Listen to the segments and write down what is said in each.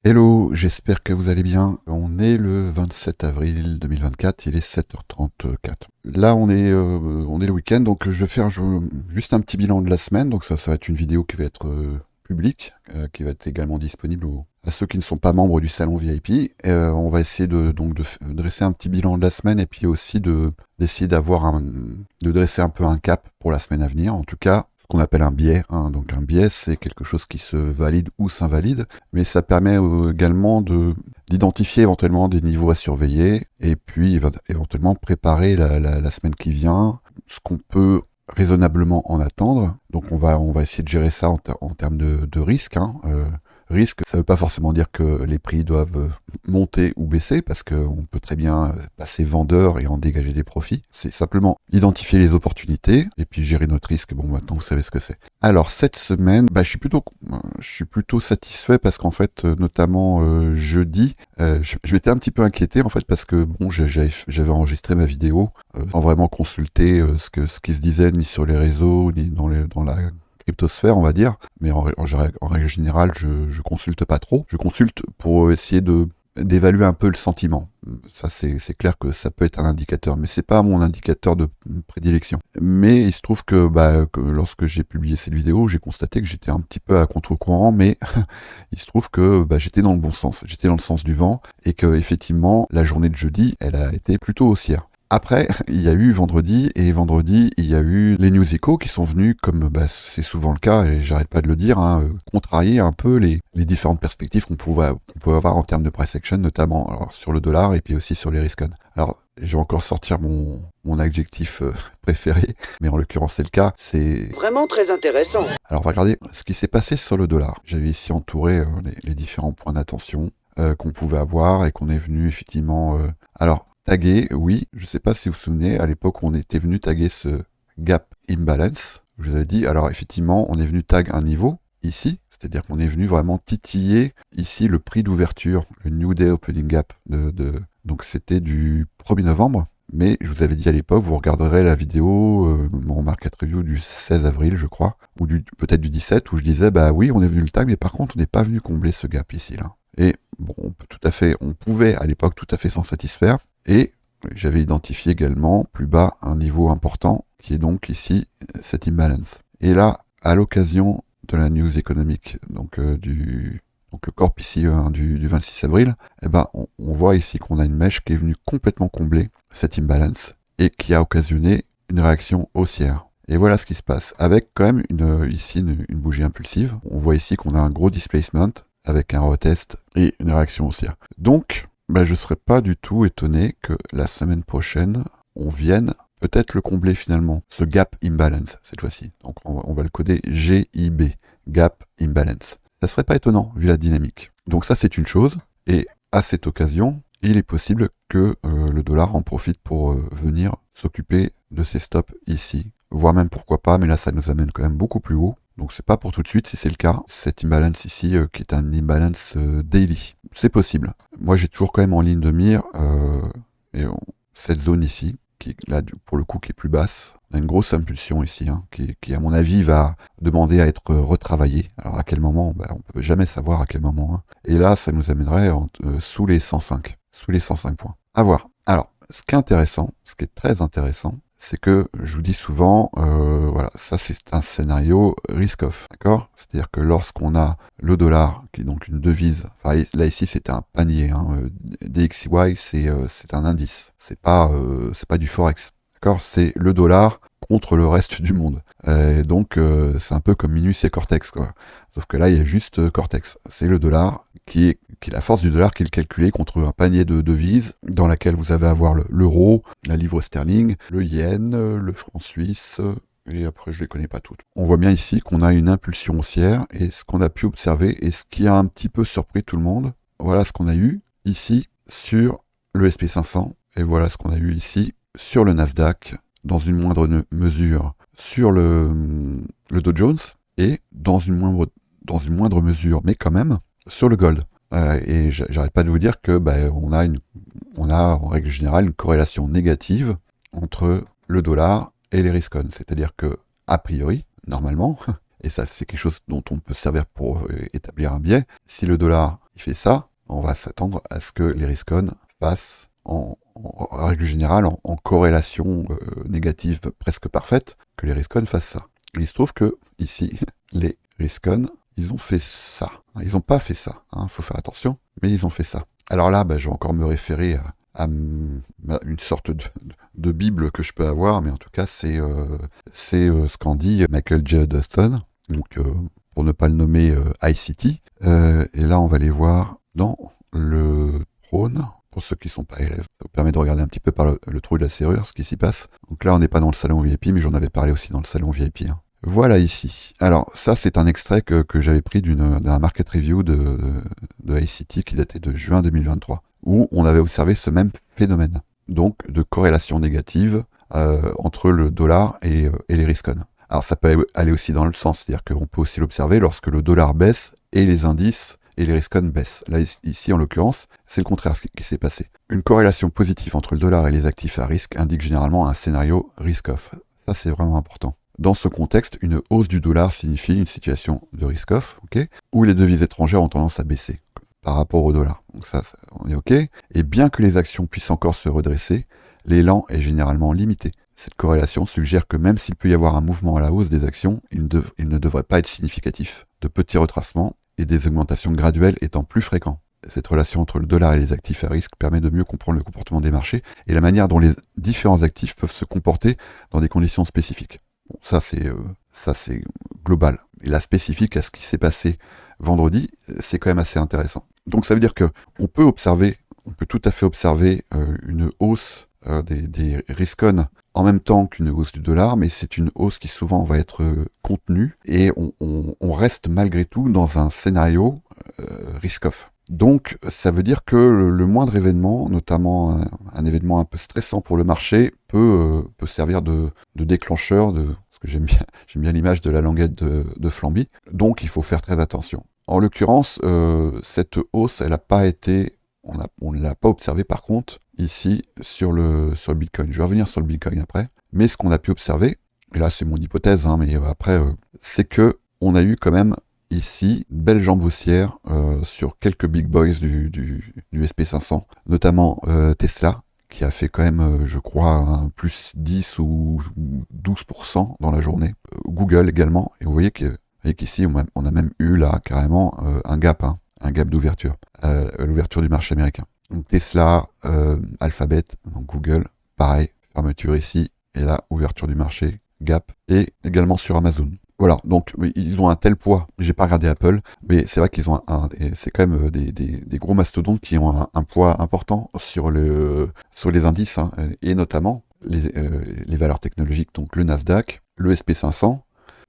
Hello, j'espère que vous allez bien. On est le 27 avril 2024, il est 7h34. Là, on est le week-end, donc je vais faire juste un petit bilan de la semaine. Donc ça va être une vidéo qui va être publique, qui va être également disponible à ceux qui ne sont pas membres du salon VIP. On va essayer de dresser un petit bilan de la semaine et puis aussi d'essayer de dresser un peu un cap pour la semaine à venir. En tout cas, ce qu'on appelle un biais, hein. Donc un biais, c'est quelque chose qui se valide ou s'invalide, mais ça permet également d'identifier éventuellement des niveaux à surveiller et puis éventuellement préparer la semaine qui vient, ce qu'on peut raisonnablement en attendre. Donc on va essayer de gérer ça en termes de risque, hein. Risque, ça ne veut pas forcément dire que les prix doivent monter ou baisser, parce qu'on peut très bien passer vendeur et en dégager des profits. C'est simplement identifier les opportunités et puis gérer notre risque. Bon, maintenant vous savez ce que c'est. Alors cette semaine, je suis plutôt satisfait parce qu'en fait, notamment jeudi, je m'étais un petit peu inquiété en fait parce que bon, j'avais enregistré ma vidéo sans vraiment consulter ce qui se disait ni sur les réseaux ni dans la cryptosphère, on va dire, mais en règle générale, je consulte pas trop. Je consulte pour essayer d'évaluer un peu le sentiment. Ça, c'est clair que ça peut être un indicateur, mais c'est pas mon indicateur de prédilection. Mais il se trouve que lorsque j'ai publié cette vidéo, j'ai constaté que j'étais un petit peu à contre-courant, mais il se trouve que j'étais dans le bon sens, j'étais dans le sens du vent, et que effectivement, la journée de jeudi, elle a été plutôt haussière. Après, il y a eu vendredi, et vendredi, il y a eu les news échos qui sont venus, comme c'est souvent le cas, et j'arrête pas de le dire, hein, contrarier un peu les différentes perspectives qu'on pouvait avoir en termes de price action, notamment alors, sur le dollar et puis aussi sur les risques. Alors, je vais encore sortir mon adjectif préféré, mais en l'occurrence c'est le cas, c'est Vraiment très intéressant. alors on va regarder ce qui s'est passé sur le dollar. J'avais ici entouré les différents points d'attention qu'on pouvait avoir et qu'on est venu effectivement... alors, taguer, oui, je ne sais pas si vous vous souvenez, à l'époque on était venu taguer ce gap imbalance. Je vous avais dit, alors effectivement, on est venu tag un niveau, ici, c'est-à-dire qu'on est venu vraiment titiller ici le prix d'ouverture, le New Day Opening Gap. Donc c'était du 1er novembre, mais je vous avais dit à l'époque, vous regarderez la vidéo, mon market review du 16 avril, je crois, ou peut-être du 17, où je disais, bah oui, on est venu le tag, mais par contre, on n'est pas venu combler ce gap ici, là. Et bon, on pouvait à l'époque tout à fait s'en satisfaire. Et j'avais identifié également plus bas un niveau important qui est donc ici cet imbalance. Et là, à l'occasion de la news économique, donc le corps PCE du 26 avril, on voit ici qu'on a une mèche qui est venue complètement combler cet imbalance et qui a occasionné une réaction haussière. Et voilà ce qui se passe, avec quand même une bougie impulsive. On voit ici qu'on a un gros displacement avec un retest et une réaction haussière. Donc, je ne serais pas du tout étonné que la semaine prochaine, on vienne peut-être le combler finalement, ce gap imbalance cette fois-ci. Donc on va le coder GIB, gap imbalance. Ça serait pas étonnant vu la dynamique. Donc ça c'est une chose, et à cette occasion, il est possible que le dollar en profite pour venir s'occuper de ces stops ici, voire même pourquoi pas, mais là ça nous amène quand même beaucoup plus haut. Donc c'est pas pour tout de suite si c'est le cas. Cet imbalance ici, qui est un imbalance daily, c'est possible. Moi j'ai toujours quand même en ligne de mire cette zone ici, qui là pour le coup qui est plus basse. On a une grosse impulsion ici, hein, qui à mon avis va demander à être retravaillée. Alors à quel moment, on peut jamais savoir à quel moment, hein. Et là ça nous amènerait sous les 105, sous les 105 points. À voir. Alors ce qui est intéressant, ce qui est très intéressant, c'est que je vous dis souvent, voilà, ça c'est un scénario risk-off, d'accord? C'est-à-dire que lorsqu'on a le dollar, qui est donc une devise, enfin là ici c'est un panier, hein, DXY c'est un indice, c'est pas du forex, d'accord? C'est le dollar contre le reste du monde. Donc c'est un peu comme Minus et Cortex, quoi. Sauf que là il y a juste Cortex, c'est le dollar qui est la force du dollar qui est calculée contre un panier de devises dans laquelle vous avez à voir l'euro, la livre sterling, le yen, le franc suisse, et après je les connais pas toutes. On voit bien ici qu'on a une impulsion haussière, et ce qu'on a pu observer, et ce qui a un petit peu surpris tout le monde, voilà ce qu'on a eu ici sur le SP500, et voilà ce qu'on a eu ici sur le Nasdaq, dans une moindre mesure sur le Dow Jones, et dans une moindre mesure, mais quand même, sur le gold. Et j'arrête pas de vous dire que on a en règle générale une corrélation négative entre le dollar et les risques-on. C'est-à-dire que, a priori, normalement, et ça c'est quelque chose dont on peut se servir pour établir un biais, si le dollar il fait ça, on va s'attendre à ce que les risk-on fassent en règle générale en corrélation négative presque parfaite, que les risk-on fassent ça. Et il se trouve que ici, les risk-on, ils ont fait ça. Ils n'ont pas fait ça, faut faire attention, mais ils ont fait ça. Alors là, je vais encore me référer à une sorte de bible que je peux avoir, mais en tout cas, c'est ce qu'en dit Michael J. Dustin, donc pour ne pas le nommer ICT. Et là, on va aller voir dans le trône, pour ceux qui ne sont pas élèves. Ça vous permet de regarder un petit peu par le trou de la serrure ce qui s'y passe. Donc là, on n'est pas dans le salon VIP, mais j'en avais parlé aussi dans le salon VIP. Voilà ici. Alors ça, c'est un extrait que j'avais pris d'un market review de ICT qui datait de juin 2023, où on avait observé ce même phénomène, donc de corrélation négative entre le dollar et les risk-on. Alors ça peut aller aussi dans le sens, c'est-à-dire qu'on peut aussi l'observer lorsque le dollar baisse et les indices et les risk-on baissent. Là, ici, en l'occurrence, c'est le contraire qui s'est passé. Une corrélation positive entre le dollar et les actifs à risque indique généralement un scénario risk-off. Ça, c'est vraiment important. Dans ce contexte, une hausse du dollar signifie une situation de risk-off, où les devises étrangères ont tendance à baisser par rapport au dollar. Donc ça, on est OK. Et bien que les actions puissent encore se redresser, l'élan est généralement limité. Cette corrélation suggère que même s'il peut y avoir un mouvement à la hausse des actions, il ne devrait pas être significatif. De petits retracements et des augmentations graduelles étant plus fréquents. Cette relation entre le dollar et les actifs à risque permet de mieux comprendre le comportement des marchés et la manière dont les différents actifs peuvent se comporter dans des conditions spécifiques. Bon, ça c'est global. Et la spécifique à ce qui s'est passé vendredi, c'est quand même assez intéressant. Donc ça veut dire que on peut tout à fait observer une hausse des risk-on en même temps qu'une hausse du dollar, mais c'est une hausse qui souvent va être contenue et on reste malgré tout dans un scénario risk-off. Donc ça veut dire que le moindre événement, notamment un événement un peu stressant pour le marché, peut servir de déclencheur, parce que j'aime bien l'image de la languette de Flamby, donc il faut faire très attention. En l'occurrence, cette hausse, elle n'a pas été... On ne l'a pas observé par contre ici sur le Bitcoin. Je vais revenir sur le Bitcoin après. Mais ce qu'on a pu observer, et là c'est mon hypothèse, mais après, c'est que on a eu quand même ici une belle jambe haussière sur quelques big boys du SP500, notamment Tesla, qui a fait quand même, je crois, un plus 10 ou 12% dans la journée. Google également. Et vous voyez qu'ici, on a même eu là carrément un gap, un gap d'ouverture, l'ouverture du marché américain. Donc Tesla, Alphabet, donc Google, pareil, fermeture ici, et là, ouverture du marché, gap, et également sur Amazon. Voilà, donc ils ont un tel poids, j'ai pas regardé Apple, mais c'est vrai qu'ils ont c'est quand même des gros mastodontes qui ont un poids important sur les indices, et notamment les valeurs technologiques, donc le Nasdaq, le SP500,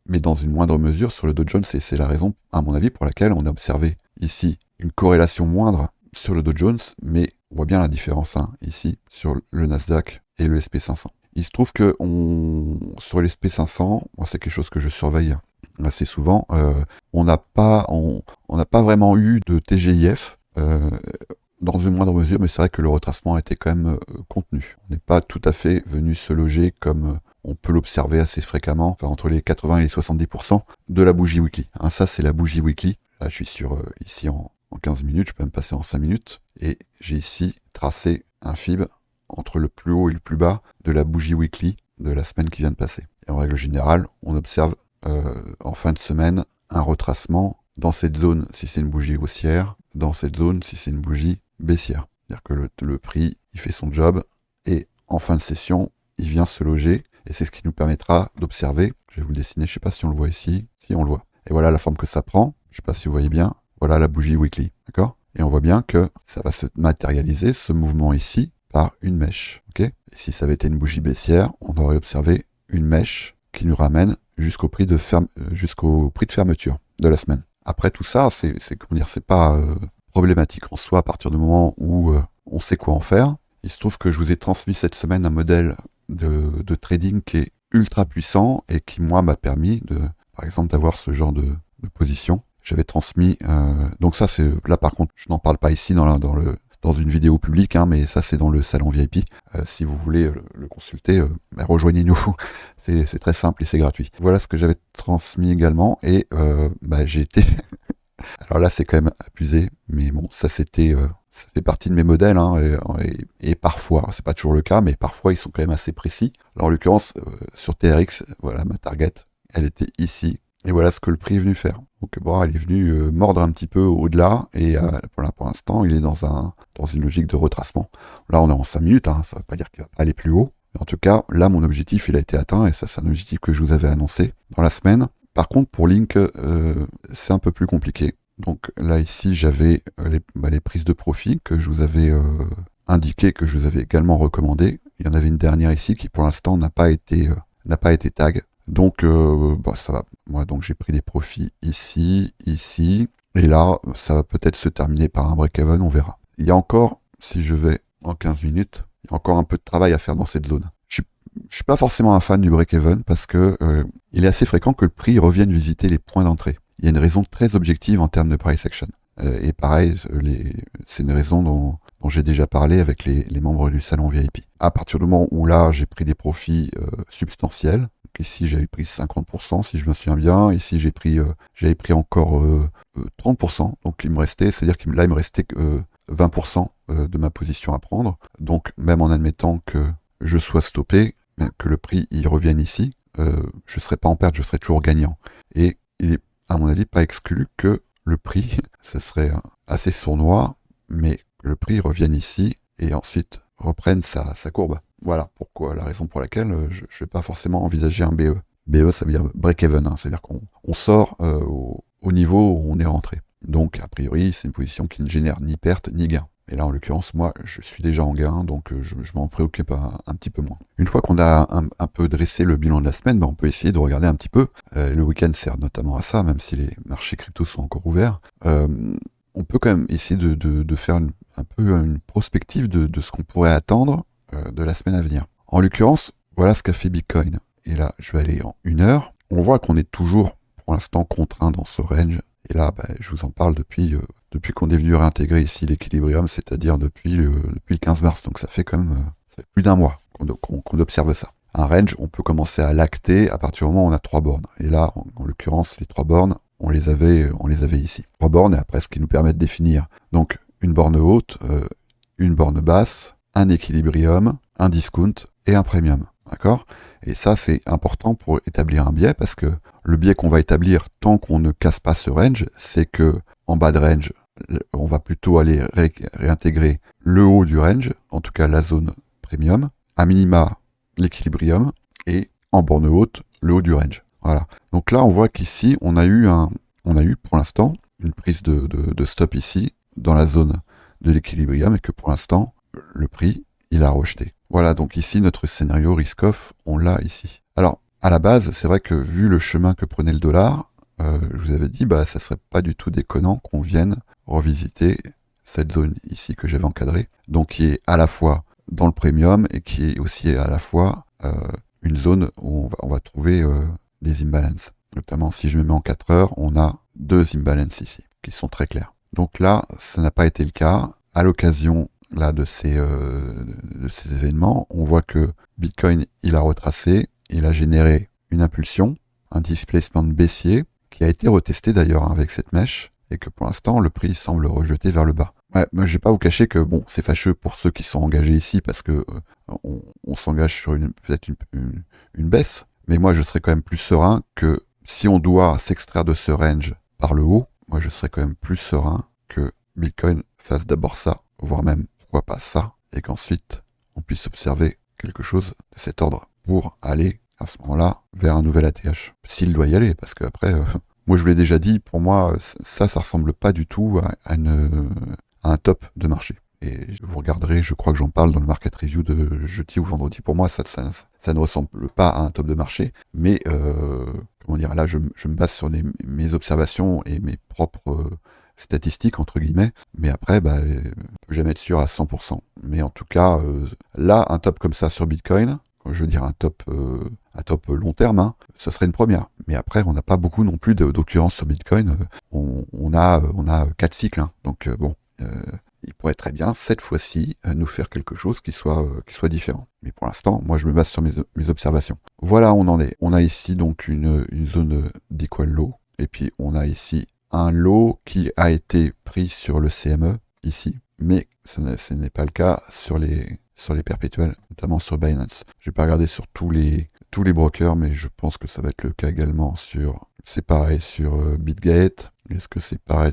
mais dans une moindre mesure sur le Dow Jones, et c'est la raison, à mon avis, pour laquelle on a observé ici une corrélation moindre sur le Dow Jones, mais on voit bien la différence ici sur le Nasdaq et le SP500. Il se trouve que sur le SP500, c'est quelque chose que je surveille assez souvent, on n'a pas vraiment eu de TGIF dans une moindre mesure, mais c'est vrai que le retracement a été quand même contenu. On n'est pas tout à fait venu se loger comme on peut l'observer assez fréquemment, enfin, entre les 80 et les 70% de la bougie weekly. Ça, c'est la bougie weekly. Là, je suis ici en 15 minutes, je peux même passer en 5 minutes. Et j'ai ici tracé un fib entre le plus haut et le plus bas de la bougie weekly de la semaine qui vient de passer. Et en règle générale, on observe en fin de semaine un retracement dans cette zone si c'est une bougie haussière, dans cette zone si c'est une bougie baissière. C'est-à-dire que le prix, il fait son job et en fin de session, il vient se loger. Et c'est ce qui nous permettra d'observer, je vais vous le dessiner, je ne sais pas si on le voit ici, si on le voit. Et voilà la forme que ça prend, je ne sais pas si vous voyez bien, voilà la bougie weekly, d'accord? Et on voit bien que ça va se matérialiser, ce mouvement ici, par une mèche, ok? Et si ça avait été une bougie baissière, on aurait observé une mèche qui nous ramène jusqu'au prix de fermeture de la semaine. Après tout ça, c'est pas problématique en soi à partir du moment où on sait quoi en faire. Il se trouve que je vous ai transmis cette semaine un modèle de trading qui est ultra puissant et qui, moi, m'a permis par exemple, d'avoir ce genre de position. J'avais transmis, donc ça, là, par contre, je n'en parle pas ici dans une vidéo publique, mais ça, c'est dans le salon VIP. Si vous voulez le consulter, rejoignez-nous. C'est très simple et c'est gratuit. Voilà ce que j'avais transmis également et j'ai été Alors là, c'est quand même abusé, mais bon, ça fait partie de mes modèles, hein, et parfois, c'est pas toujours le cas, mais parfois ils sont quand même assez précis. Alors en l'occurrence, sur TRX, voilà ma target, elle était ici, et voilà ce que le prix est venu faire. Donc bon, elle est venue mordre un petit peu au-delà, et pour l'instant, il est dans une logique de retracement. Là, on est en 5 minutes, hein, ça veut pas dire qu'il va pas aller plus haut. Mais en tout cas, là, mon objectif, il a été atteint, et ça, c'est un objectif que je vous avais annoncé dans la semaine. Par contre, pour Link, c'est un peu plus compliqué. Donc là, ici, j'avais les prises de profit que je vous avais indiquées, que je vous avais également recommandées. Il y en avait une dernière ici qui, pour l'instant, n'a pas été tag. Donc, ça va. Moi, donc, j'ai pris des profits ici, ici. Et là, ça va peut-être se terminer par un break-even, on verra. Il y a encore, si je vais en 15 minutes, il y a encore un peu de travail à faire dans cette zone. Je suis pas forcément un fan du break-even parce que il est assez fréquent que le prix revienne visiter les points d'entrée. Il y a une raison très objective en termes de price action. Et pareil, c'est une raison dont j'ai déjà parlé avec les membres du salon VIP. À partir du moment où là, j'ai pris des profits substantiels, donc ici j'avais pris 50% si je me souviens bien, ici j'avais pris encore 30%, donc il me restait, c'est-à-dire qu'il me restait 20% de ma position à prendre. Donc même en admettant que je sois stoppé, que le prix y revienne ici, je ne serai pas en perte, je serai toujours gagnant. Et il est, à mon avis, pas exclu que le prix, ce serait assez sournois, mais que le prix revienne ici et ensuite reprenne sa courbe. Voilà pourquoi, la raison pour laquelle je ne vais pas forcément envisager un BE. BE, ça veut dire break-even, hein, c'est-à-dire qu'on sort au niveau où on est rentré. Donc, a priori, c'est une position qui ne génère ni perte ni gain. Et là, en l'occurrence, moi, je suis déjà en gain, donc je m'en préoccupe un petit peu moins. Une fois qu'on a un peu dressé le bilan de la semaine, on peut essayer de regarder un petit peu. Le week-end sert notamment à ça, même si les marchés crypto sont encore ouverts. On peut quand même essayer de faire un peu une prospective de ce qu'on pourrait attendre de la semaine à venir. En l'occurrence, voilà ce qu'a fait Bitcoin. Et là, je vais aller en 1 heure. On voit qu'on est toujours, pour l'instant, contraint dans ce range. Et là, je vous en parle depuis qu'on est venu réintégrer ici l'équilibrium, c'est-à-dire depuis le 15 mars. Donc ça fait quand même ça fait plus d'1 mois qu'on observe ça. Un range, on peut commencer à l'acter à partir du moment où on a 3 bornes. Et là, en l'occurrence, les 3 bornes, on les avait ici. 3 bornes, et après, ce qui nous permet de définir donc une borne haute, une borne basse, un équilibrium, un discount et un premium. D'accord ? Et ça, c'est important pour établir un biais, parce que le biais qu'on va établir tant qu'on ne casse pas ce range, c'est que en bas de range, on va plutôt aller réintégrer le haut du range, en tout cas la zone premium, à minima l'équilibrium, et en borne haute, le haut du range. Voilà. Donc là, on voit qu'ici, on a eu pour l'instant une prise de stop ici, dans la zone de l'équilibrium, et que pour l'instant, le prix, il a rejeté. Voilà, donc ici, notre scénario risk-off, on l'a ici. Alors, à la base, c'est vrai que vu le chemin que prenait le dollar, je vous avais dit, ça serait pas du tout déconnant qu'on vienne revisiter cette zone ici que j'avais encadrée, donc qui est à la fois dans le premium et qui est aussi à la fois une zone où on va trouver des imbalances. Notamment, si je me mets en 4 heures, on a 2 imbalances ici, qui sont très clairs. Donc là, ça n'a pas été le cas. À l'occasion là de ces événements, on voit que Bitcoin, il a retracé, il a généré une impulsion, un displacement baissier, qui a été retesté d'ailleurs avec cette mèche, et que pour l'instant, le prix semble rejeter vers le bas. Ouais, moi, je vais pas vous cacher que c'est fâcheux pour ceux qui sont engagés ici, parce que on s'engage sur peut-être une baisse, mais moi, je serais quand même plus serein que si on doit s'extraire de ce range par le haut, moi, je serais quand même plus serein que Bitcoin fasse d'abord ça, voire même, pourquoi pas ça, et qu'ensuite, on puisse observer quelque chose de cet ordre pour aller, à ce moment-là, vers un nouvel ATH. S'il doit y aller, parce qu'après, moi je vous l'ai déjà dit, pour moi, ça ressemble pas du tout à un top de marché. Et vous regarderez, je crois que j'en parle dans le market review de jeudi ou vendredi. Pour moi, ça ne ressemble pas à un top de marché, mais comment dire, là, je me base sur mes observations et mes propres statistiques, entre guillemets, mais après, on peut jamais être sûr à 100%. Mais en tout cas, là, un top comme ça sur Bitcoin, je veux dire un top long terme, hein, ça serait une première. Mais après, on n'a pas beaucoup non plus d'occurrences sur Bitcoin. On a 4 cycles, hein, donc il pourrait très bien, cette fois-ci, nous faire quelque chose qui soit différent. Mais pour l'instant, moi, je me base sur mes observations. Voilà où on en est. On a ici donc une zone d'equal low, et puis on a ici un lot qui a été pris sur le CME ici, mais ce n'est pas le cas sur les perpétuels, notamment sur Binance. Je vais pas regarder sur tous les brokers, mais je pense que ça va être le cas également c'est pareil sur BitGate. Est-ce que c'est pareil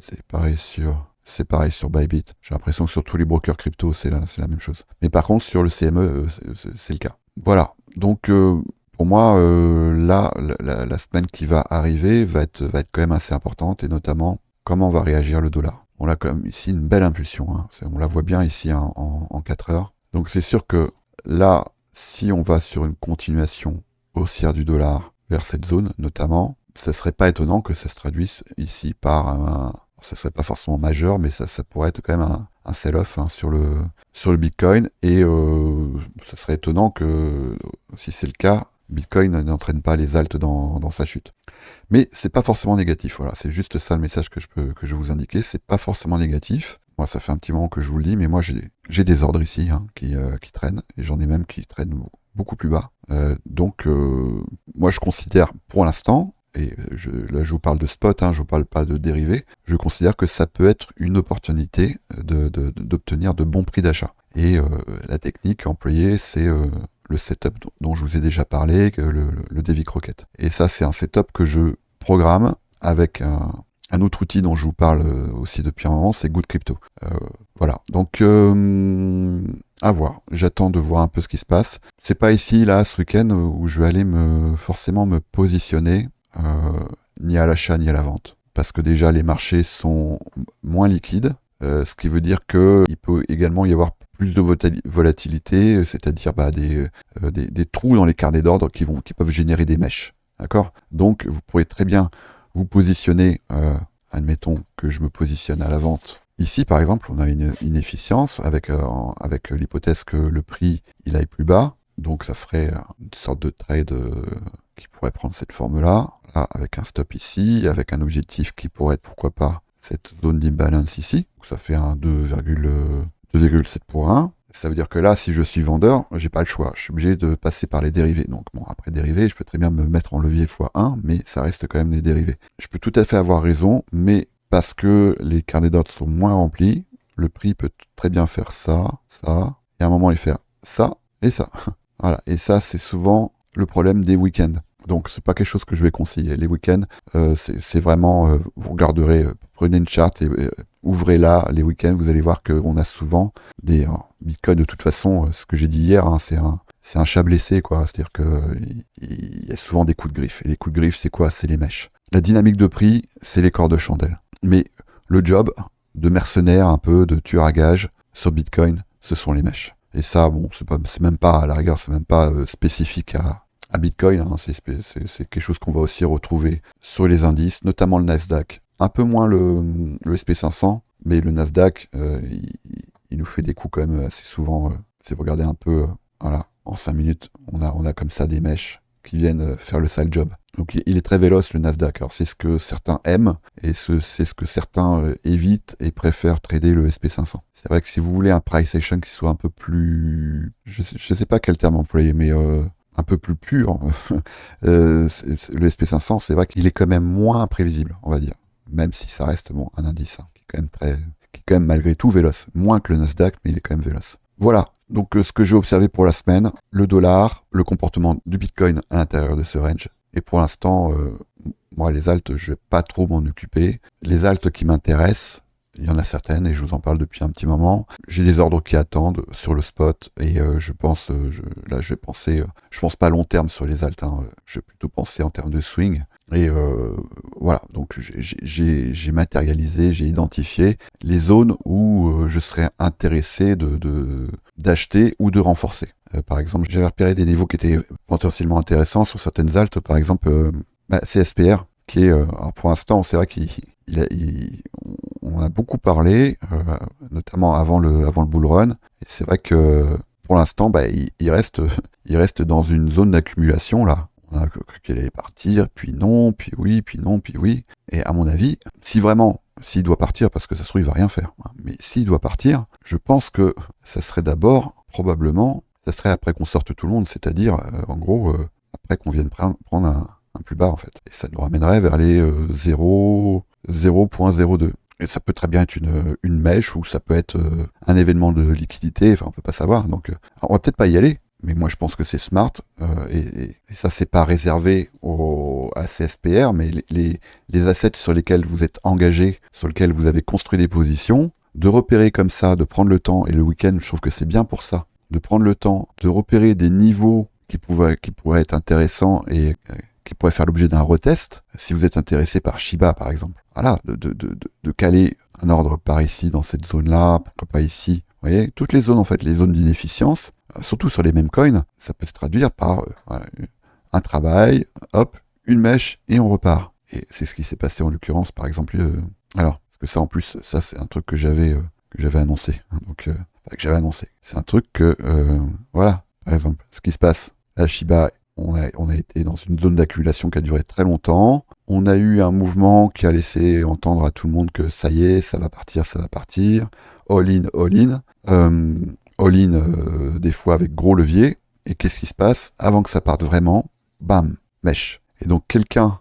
sur Bybit. J'ai l'impression que sur tous les brokers crypto, c'est la même chose. Mais par contre, sur le CME, c'est le cas. Voilà. Donc, pour moi, là, la semaine qui va arriver va être quand même assez importante, et notamment, comment va réagir le dollar. On a quand même ici une belle impulsion. Hein. On la voit bien ici hein, en 4 heures. Donc, c'est sûr que là, si on va sur une continuation haussière du dollar vers cette zone, notamment, ça serait pas étonnant que ça se traduise ici par ça serait pas forcément majeur, mais ça pourrait être quand même un sell-off hein, sur le Bitcoin, et ça serait étonnant que, si c'est le cas, Bitcoin n'entraîne pas les alts dans sa chute. Mais c'est pas forcément négatif, voilà, c'est juste ça le message que je vais vous indiquer, c'est pas forcément négatif. Moi, ça fait un petit moment que je vous le dis, mais moi j'ai des ordres ici hein, qui traînent, et j'en ai même qui traînent beaucoup plus bas. Donc, moi je considère pour l'instant, et là je vous parle de spot, hein, je vous parle pas de dérivé, je considère que ça peut être une opportunité d'obtenir de bons prix d'achat. Et la technique employée, c'est le setup dont je vous ai déjà parlé, le Devic Rocket. Et ça, c'est un setup que je programme avec un autre outil dont je vous parle aussi depuis un moment, c'est Good Crypto. Voilà, donc à voir. J'attends de voir un peu ce qui se passe. C'est pas ici, là, ce week-end, où je vais aller forcément me positionner ni à l'achat ni à la vente. Parce que déjà, les marchés sont moins liquides, ce qui veut dire qu'il peut également y avoir plus de volatilité, c'est-à-dire des trous dans les carnets d'ordre qui peuvent générer des mèches. D'accord ? Donc, vous pourrez très bien vous positionner, admettons que je me positionne à la vente. Ici, par exemple, on a une efficience avec l'hypothèse que le prix il aille plus bas. Donc, ça ferait une sorte de trade qui pourrait prendre cette forme-là, avec un stop ici, avec un objectif qui pourrait être, pourquoi pas, cette zone d'imbalance ici. Donc, ça fait un 2,7 pour 1. Ça veut dire que là, si je suis vendeur, j'ai pas le choix. Je suis obligé de passer par les dérivés. Donc bon, après dérivés, je peux très bien me mettre en levier x1, mais ça reste quand même des dérivés. Je peux tout à fait avoir raison, mais parce que les carnets d'ordre sont moins remplis, le prix peut très bien faire ça, et à un moment il fait ça et ça. Voilà. Et ça, c'est souvent le problème des week-ends. Donc c'est pas quelque chose que je vais conseiller. Les week-ends, c'est vraiment, vous regarderez, prenez une charte et ouvrez-la les week-ends, vous allez voir qu'on a souvent des Bitcoin. De toute façon, ce que j'ai dit hier, hein, c'est un chat blessé, quoi. C'est-à-dire qu'il y a souvent des coups de griffe. Et les coups de griffe, c'est quoi? C'est les mèches. La dynamique de prix, c'est les corps de chandelle. Mais le job de mercenaire, un peu de tueur à gage sur Bitcoin, ce sont les mèches. Et ça, bon, c'est même pas, à la rigueur, c'est même pas spécifique à Bitcoin, hein. C'est quelque chose qu'on va aussi retrouver sur les indices, notamment le Nasdaq. Un peu moins le SP500, mais le Nasdaq, il nous fait des coups quand même assez souvent. Si vous regardez un peu, voilà, en 5 minutes, on a comme ça des mèches qui viennent faire le sale job. Donc il est très véloce, le Nasdaq. Alors c'est ce que certains aiment, et c'est ce que certains évitent et préfèrent trader le SP500. C'est vrai que si vous voulez un price action qui soit un peu plus... Je sais pas quel terme employer, mais un peu plus pur, le SP500, c'est vrai qu'il est quand même moins imprévisible, on va dire. Même si ça reste bon, un indice, hein, qui est quand même malgré tout véloce. Moins que le Nasdaq, mais il est quand même véloce. Voilà. Donc ce que j'ai observé pour la semaine, le dollar, le comportement du Bitcoin à l'intérieur de ce range. Et pour l'instant, moi les alts, je vais pas trop m'en occuper. Les alts qui m'intéressent, il y en a certaines et je vous en parle depuis un petit moment. J'ai des ordres qui attendent sur le spot et je pense, je vais penser, je pense pas à long terme sur les alts, hein, je vais plutôt penser en termes de swing. Et voilà, donc j'ai matérialisé, j'ai identifié les zones où je serais intéressé d'acheter ou de renforcer. Par exemple, j'avais repéré des niveaux qui étaient potentiellement intéressants sur certaines altes, par exemple CSPR, qui est, alors pour l'instant, c'est vrai on a beaucoup parlé, notamment avant le bull run, et c'est vrai que pour l'instant, il reste dans une zone d'accumulation là. On a cru qu'elle allait partir, puis non, puis oui, puis non, puis oui. Et à mon avis, s'il doit partir, parce que ça se trouve, il va rien faire, hein, mais s'il doit partir, je pense que ça serait d'abord, probablement, ça serait après qu'on sorte tout le monde, c'est-à-dire, en gros, après qu'on vienne prendre un plus bas en fait. Et ça nous ramènerait vers les 0,02. Et ça peut très bien être une mèche ou ça peut être un événement de liquidité, enfin on peut pas savoir. Donc on va peut-être pas y aller, mais moi je pense que c'est smart. Et ça c'est pas réservé à CSPR, mais les assets sur lesquels vous êtes engagé, sur lesquels vous avez construit des positions, de repérer comme ça, de prendre le temps, et le week-end je trouve que c'est bien pour ça, de prendre le temps, de repérer des niveaux qui pourraient être intéressants et qui pourraient faire l'objet d'un retest, si vous êtes intéressé par Shiba par exemple. Voilà, de caler un ordre par ici, dans cette zone-là, pourquoi pas ici. Vous voyez, toutes les zones en fait, les zones d'inefficience, surtout sur les mêmes coins, ça peut se traduire par voilà, un travail, hop, une mèche et on repart. Et c'est ce qui s'est passé en l'occurrence par exemple. Alors, parce que ça en plus, ça c'est un truc que j'avais annoncé. Hein, donc, que j'avais annoncé. C'est un truc que, voilà, par exemple, ce qui se passe à Shiba, on a été dans une zone d'accumulation qui a duré très longtemps. On a eu un mouvement qui a laissé entendre à tout le monde que ça y est, ça va partir, ça va partir. All in, all in. All in, des fois avec gros levier. Et qu'est-ce qui se passe? Avant que ça parte vraiment, bam, mèche. Et donc quelqu'un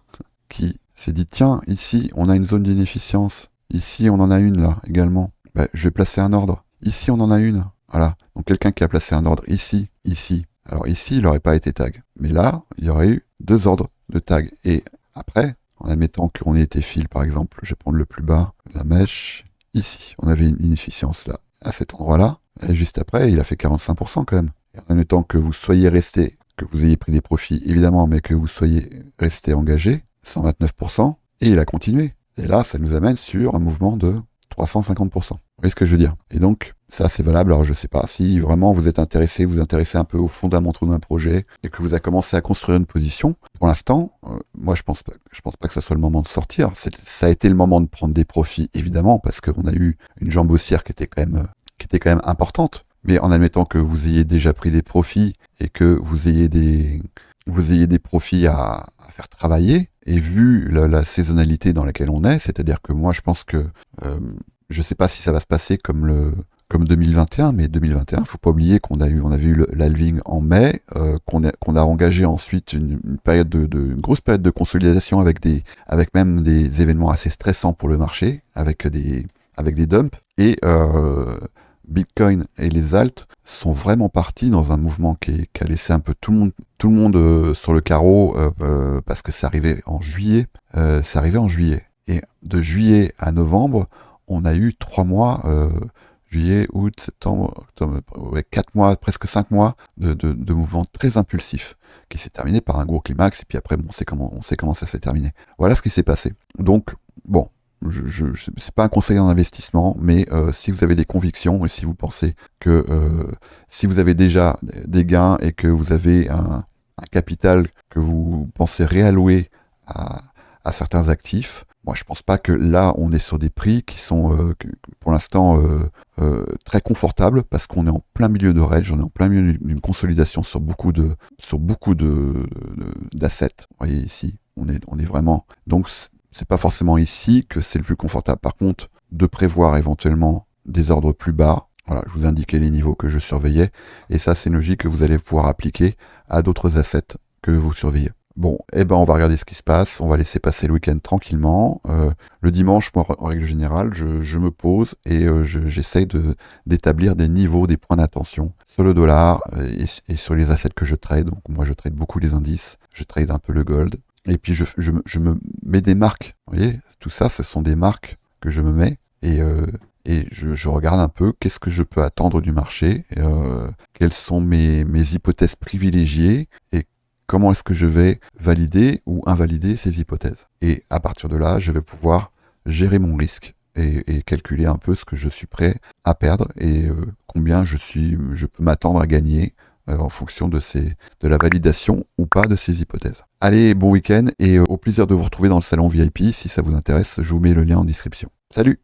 qui s'est dit, tiens, ici, on a une zone d'inefficience. Ici, on en a une là également. Ben, je vais placer un ordre. Ici, on en a une. Voilà. Donc quelqu'un qui a placé un ordre ici, ici. Alors ici, il n'aurait pas été tag. Mais là, il y aurait eu 2 ordres de tag. Et après, en admettant qu'on ait été fil, par exemple, je vais prendre le plus bas, la mèche, ici. On avait une inefficience là, à cet endroit-là. Et juste après, il a fait 45% quand même. Et en admettant que vous soyez resté, que vous ayez pris des profits, évidemment, mais que vous soyez resté engagé, 129%, et il a continué. Et là, ça nous amène sur un mouvement de 350%. Vous voyez ce que je veux dire? Et donc, ça, c'est valable. Alors, je sais pas si vraiment vous êtes intéressé, vous intéressez un peu aux fondamentaux d'un projet et que vous avez commencé à construire une position. Pour l'instant, moi, je pense pas que ça soit le moment de sortir. Ça a été le moment de prendre des profits, évidemment, parce qu'on a eu une jambe haussière qui était quand même importante. Mais en admettant que vous ayez déjà pris des profits et que vous ayez des profits à faire travailler, et vu la saisonnalité dans laquelle on est, c'est-à-dire que moi, je pense que je sais pas si ça va se passer comme 2021, mais 2021, faut pas oublier qu'on avait eu l'halving en mai, qu'on a engagé ensuite une grosse période de consolidation avec même des événements assez stressants pour le marché, avec des dumps, et Bitcoin et les alts sont vraiment partis dans un mouvement qui a laissé un peu tout le monde sur le carreau, parce que c'est arrivé en juillet. Et de juillet à novembre, on a eu 3 mois, juillet, août, septembre, octobre, 4 mois, presque 5 mois de mouvements très impulsifs, qui s'est terminé par un gros climax, et puis après, on sait comment ça s'est terminé. Voilà ce qui s'est passé. Donc, bon, c'est pas un conseil en investissement, mais si vous avez des convictions et si vous pensez que si vous avez déjà des gains et que vous avez un capital que vous pensez réallouer à certains actifs, moi je pense pas que là on est sur des prix qui sont pour l'instant très confortables, parce qu'on est en plein milieu de range, on est en plein milieu d'une consolidation sur beaucoup d'assets. Vous voyez ici, on est vraiment, donc c'est pas forcément ici que c'est le plus confortable. Par contre, de prévoir éventuellement des ordres plus bas. Voilà, je vous indiquais les niveaux que je surveillais. Et ça, c'est une logique que vous allez pouvoir appliquer à d'autres assets que vous surveillez. Bon, on va regarder ce qui se passe. On va laisser passer le week-end tranquillement. Le dimanche, moi, en règle générale, je me pose et j'essaye d'établir des niveaux, des points d'attention sur le dollar et sur les assets que je trade. Donc, moi, je trade beaucoup les indices. Je trade un peu le gold. Et puis je me mets des marques. Vous voyez, tout ça, ce sont des marques que je me mets, et je regarde un peu qu'est-ce que je peux attendre du marché, quelles sont mes hypothèses privilégiées, et comment est-ce que je vais valider ou invalider ces hypothèses. Et à partir de là, je vais pouvoir gérer mon risque et calculer un peu ce que je suis prêt à perdre et combien je peux m'attendre à gagner en fonction de la validation ou pas de ces hypothèses. Allez, bon week-end et au plaisir de vous retrouver dans le salon VIP. Si ça vous intéresse, je vous mets le lien en description. Salut!